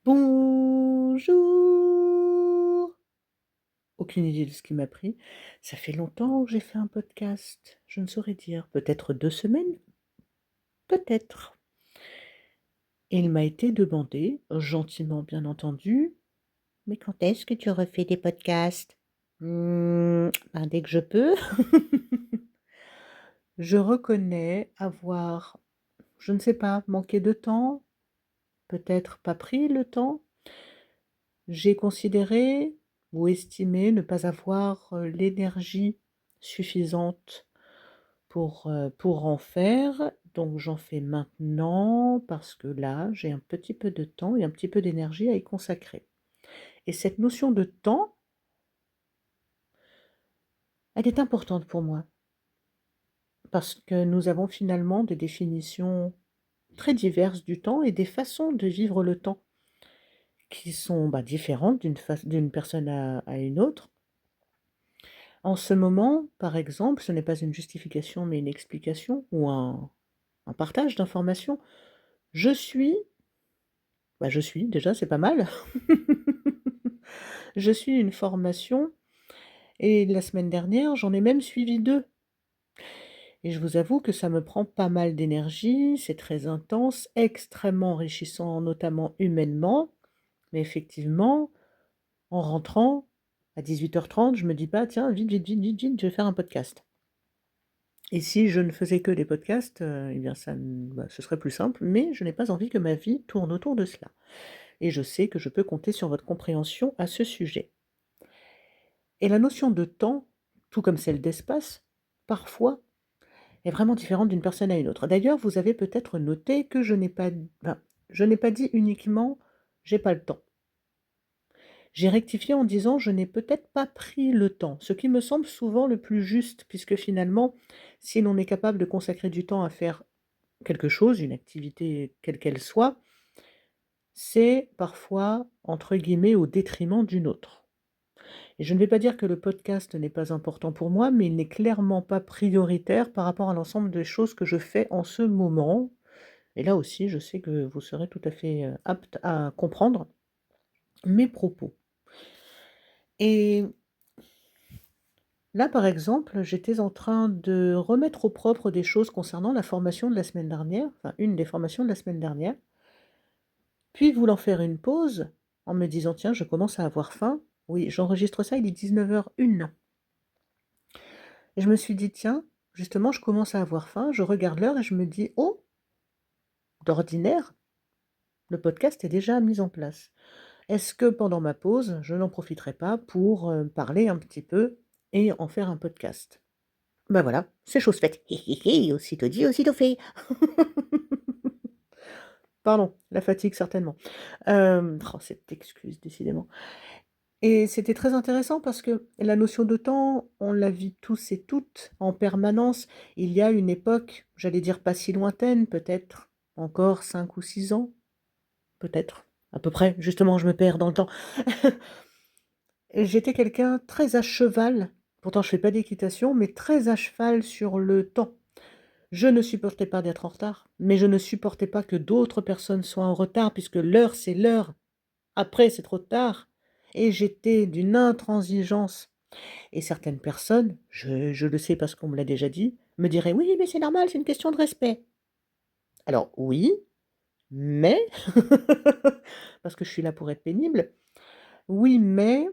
Bonjour! Aucune idée de ce qui m'a pris. Ça fait longtemps que j'ai fait un podcast. Je ne saurais dire. Peut-être 2 semaines? Peut-être. Et il m'a été demandé, gentiment bien entendu: «Mais quand est-ce que tu refais des podcasts?» Ben, dès que je peux. Je reconnais avoir, je ne sais pas, manqué de temps, peut-être pas pris le temps. J'ai considéré ou estimé ne pas avoir, l'énergie suffisante pour en faire, donc j'en fais maintenant parce que là, j'ai un petit peu de temps et un petit peu d'énergie à y consacrer. Et cette notion de temps, elle est importante pour moi parce que nous avons finalement des définitions très diverses du temps et des façons de vivre le temps qui sont, bah, différentes d'une personne à une autre. En ce moment, par exemple, ce n'est pas une justification, mais une explication ou un partage d'informations. Je suis, je suis déjà, c'est pas mal. Je suis une formation et la semaine dernière, j'en ai même suivi 2 et je vous avoue que ça me prend pas mal d'énergie, c'est très intense, extrêmement enrichissant, notamment humainement, mais effectivement, en rentrant à 18h30, je me dis pas: «Tiens, vite, vite, vite, vite, vite, je vais faire un podcast». Et si je ne faisais que des podcasts, et bien ce serait plus simple, mais je n'ai pas envie que ma vie tourne autour de cela. Et je sais que je peux compter sur votre compréhension à ce sujet. Et la notion de temps, tout comme celle d'espace, parfois, est vraiment différente d'une personne à une autre. D'ailleurs, vous avez peut-être noté que je n'ai pas dit uniquement: «J'ai pas le temps». J'ai rectifié en disant: «Je n'ai peut-être pas pris le temps», ce qui me semble souvent le plus juste puisque finalement, si l'on est capable de consacrer du temps à faire quelque chose, une activité quelle qu'elle soit, c'est parfois, entre guillemets, «au détriment d'une autre». Et je ne vais pas dire que le podcast n'est pas important pour moi, mais il n'est clairement pas prioritaire par rapport à l'ensemble des choses que je fais en ce moment. Et là aussi, je sais que vous serez tout à fait, apte à comprendre mes propos. Et là, par exemple, j'étais en train de remettre au propre des choses concernant la formation de la semaine dernière, enfin une des formations de la semaine dernière. Puis voulant faire une pause, en me disant: «Tiens, je commence à avoir faim». Oui, j'enregistre ça, il est 19h01 et je me suis dit: «Tiens, justement, je commence à avoir faim». Je regarde l'heure et je me dis: «Oh, d'ordinaire, le podcast est déjà mis en place. Est-ce que pendant ma pause, je n'en profiterai pas pour, parler un petit peu et en faire un podcast?» Ben voilà, c'est chose faite. Hé hé hé, aussitôt dit, aussitôt fait. Pardon, la fatigue certainement. Cette excuse décidément. Et c'était très intéressant parce que la notion de temps, on la vit tous et toutes en permanence. Il y a une époque, j'allais dire pas si lointaine, peut-être encore 5 ou 6 ans, peut-être, à peu près, justement je me perds dans le temps. Et j'étais quelqu'un très à cheval, pourtant je fais pas d'équitation, mais très à cheval sur le temps. Je ne supportais pas d'être en retard, mais je ne supportais pas que d'autres personnes soient en retard puisque l'heure c'est l'heure. Après c'est trop tard et j'étais d'une intransigeance. Et certaines personnes, je le sais parce qu'on me l'a déjà dit, me diraient: «Oui, mais c'est normal, c'est une question de respect». Alors oui, mais parce que je suis là pour être pénible. Oui, mais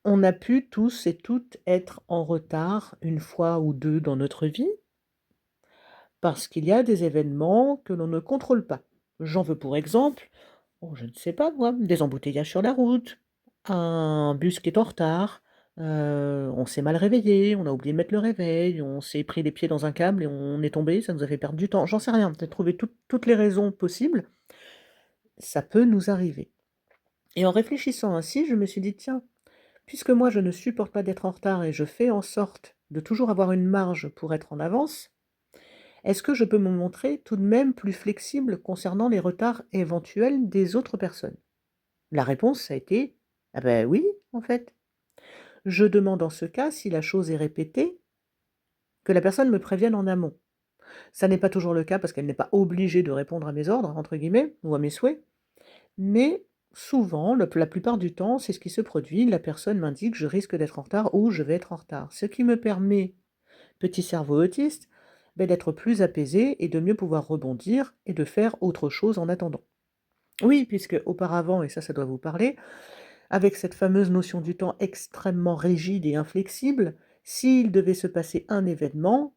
on a pu tous et toutes être en retard une fois ou 2 dans notre vie, parce qu'il y a des événements que l'on ne contrôle pas. J'en veux pour exemple, oh je ne sais pas moi, des embouteillages sur la route, un bus qui est en retard, on s'est mal réveillé, on a oublié de mettre le réveil, on s'est pris les pieds dans un câble et on est tombé, ça nous a fait perdre du temps, j'en sais rien, peut-être trouver toutes les raisons possibles, ça peut nous arriver. Et en réfléchissant ainsi, je me suis dit: «Tiens, puisque moi je ne supporte pas d'être en retard et je fais en sorte de toujours avoir une marge pour être en avance, est-ce que je peux me montrer tout de même plus flexible concernant les retards éventuels des autres personnes?» La réponse ça a été: «Ah bah oui, en fait». Je demande en ce cas, si la chose est répétée, que la personne me prévienne en amont. Ça n'est pas toujours le cas parce qu'elle n'est pas obligée de répondre à mes ordres, entre guillemets, ou à mes souhaits, mais souvent, la plupart du temps, c'est ce qui se produit. La personne m'indique: «Je risque d'être en retard» ou «Je vais être en retard». Ce qui me permet, petit cerveau autiste, d'être plus apaisé et de mieux pouvoir rebondir et de faire autre chose en attendant. Oui, puisque auparavant, et ça doit vous parler, avec cette fameuse notion du temps extrêmement rigide et inflexible, s'il devait se passer un événement,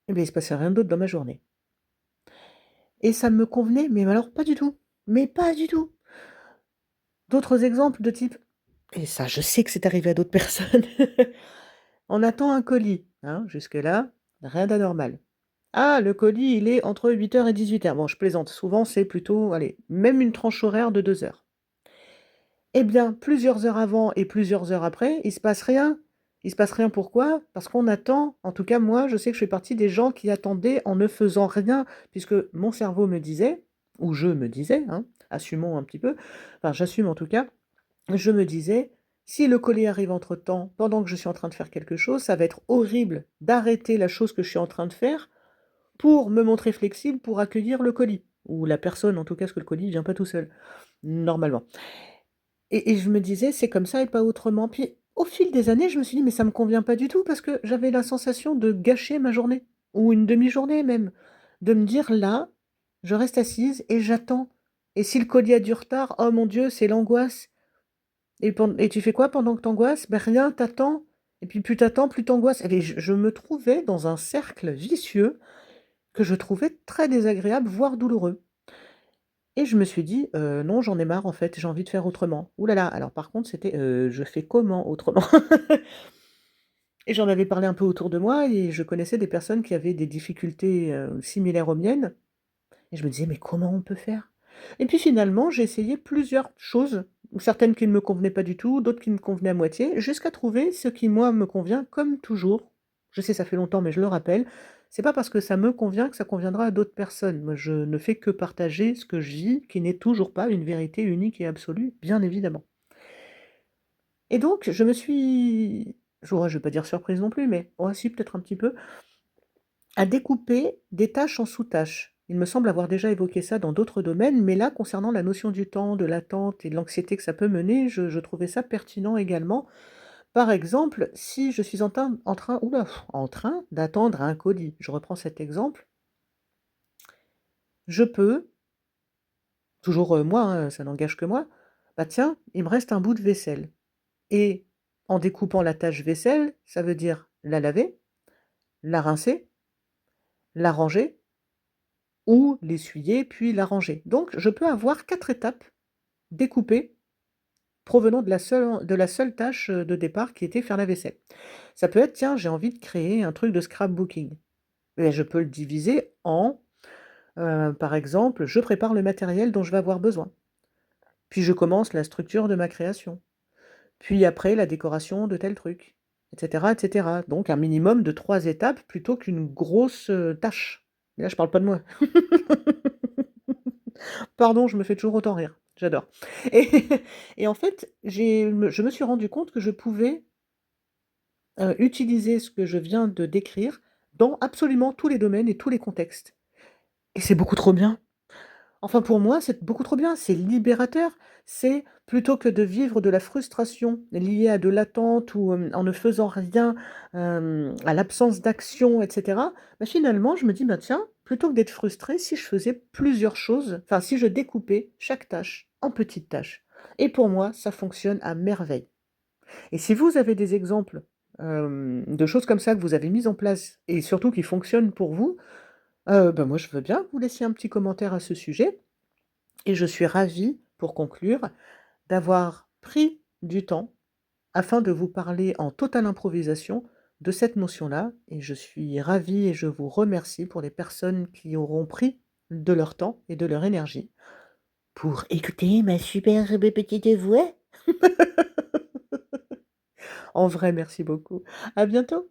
eh bien, il se passait rien d'autre dans ma journée. Et ça me convenait, mais alors pas du tout, mais pas du tout. D'autres exemples de type, et ça je sais que c'est arrivé à d'autres personnes, on attend un colis, hein, jusque-là, rien d'anormal. Ah, le colis, il est entre 8 heures et 18 heures. Bon, je plaisante, souvent c'est plutôt, allez, même une tranche horaire de 2 heures. Eh bien, plusieurs heures avant et plusieurs heures après, il se passe rien. Il se passe rien pourquoi? Parce qu'on attend, en tout cas moi, je sais que je fais partie des gens qui attendaient en ne faisant rien, puisque mon cerveau me disait, ou je me disais, hein, assumons un petit peu, enfin j'assume en tout cas, je me disais: «Si le colis arrive entre-temps, pendant que je suis en train de faire quelque chose, ça va être horrible d'arrêter la chose que je suis en train de faire pour me montrer flexible pour accueillir le colis». Ou la personne en tout cas, parce que le colis vient pas tout seul, normalement. Et je me disais: «C'est comme ça et pas autrement». Puis, au fil des années, je me suis dit: «Mais ça me convient pas du tout», parce que j'avais la sensation de gâcher ma journée, ou une demi-journée même. De me dire: «Là, je reste assise et j'attends, et si le colis a du retard, oh mon Dieu, c'est l'angoisse, et tu fais quoi pendant que tu angoisses? Ben rien, tu attends, et puis plus tu attends, plus tu angoisses». Et beh, je me trouvais dans un cercle vicieux que je trouvais très désagréable, voire douloureux. Et je me suis dit: Non, j'en ai marre en fait, j'ai envie de faire autrement». Ouh là là, alors par contre c'était: «Je fais comment autrement?» Et j'en avais parlé un peu autour de moi et je connaissais des personnes qui avaient des difficultés, similaires aux miennes, et je me disais: «Mais comment on peut faire?» Et puis finalement, j'ai essayé plusieurs choses, certaines qui ne me convenaient pas du tout, d'autres qui me convenaient à moitié, jusqu'à trouver ce qui, moi, me convient comme toujours. Je sais, ça fait longtemps, mais je le rappelle, c'est pas parce que ça me convient que ça conviendra à d'autres personnes. Moi, je ne fais que partager ce que je vis, qui n'est toujours pas une vérité unique et absolue, bien évidemment. Et donc je me suis, je vais pas dire surprise non plus, mais oh si, peut-être un petit peu, à découper des tâches en sous-tâches. Il me semble avoir déjà évoqué ça dans d'autres domaines, mais là, concernant la notion du temps, de l'attente et de l'anxiété que ça peut mener, je trouvais ça pertinent également. Par exemple, si je suis en train d'attendre un colis, je reprends cet exemple, je peux, toujours, moi, hein, ça n'engage que moi, bah tiens, il me reste un bout de vaisselle, et en découpant la tâche vaisselle, ça veut dire la laver, la rincer, la ranger, ou l'essuyer puis la ranger. Donc je peux avoir 4 étapes découpées, provenant de la seule tâche, de départ qui était faire la vaisselle. Ça peut être: «Tiens, j'ai envie de créer un truc de scrapbooking», et je peux le diviser en, par exemple, je prépare le matériel dont je vais avoir besoin, puis je commence la structure de ma création, puis après la décoration de tel truc, et cetera, et cetera. Donc un minimum de 3 étapes plutôt qu'une grosse, tâche. Et là, je parle pas de moi. Pardon, je me fais toujours autant rire, j'adore. Et et en fait, je me suis rendu compte que je pouvais, utiliser ce que je viens de décrire dans absolument tous les domaines et tous les contextes, et c'est beaucoup trop bien. Enfin, pour moi, c'est beaucoup trop bien, c'est libérateur. C'est plutôt que de vivre de la frustration liée à de l'attente ou, en ne faisant rien, à l'absence d'action, et cetera, bah, finalement, je me dis: «Bah, tiens, plutôt que d'être frustrée, si je faisais plusieurs choses, enfin, si je découpais chaque tâche en petites tâches», et pour moi, ça fonctionne à merveille. Et si vous avez des exemples, de choses comme ça que vous avez mises en place et surtout qui fonctionnent pour vous, bah, moi, je veux bien que vous laissiez un petit commentaire à ce sujet. Et je suis ravie, pour conclure, d'avoir pris du temps afin de vous parler en totale improvisation de cette notion-là, et je suis ravie et je vous remercie pour les personnes qui auront pris de leur temps et de leur énergie pour écouter ma superbe petite voix. En vrai, merci beaucoup. À bientôt.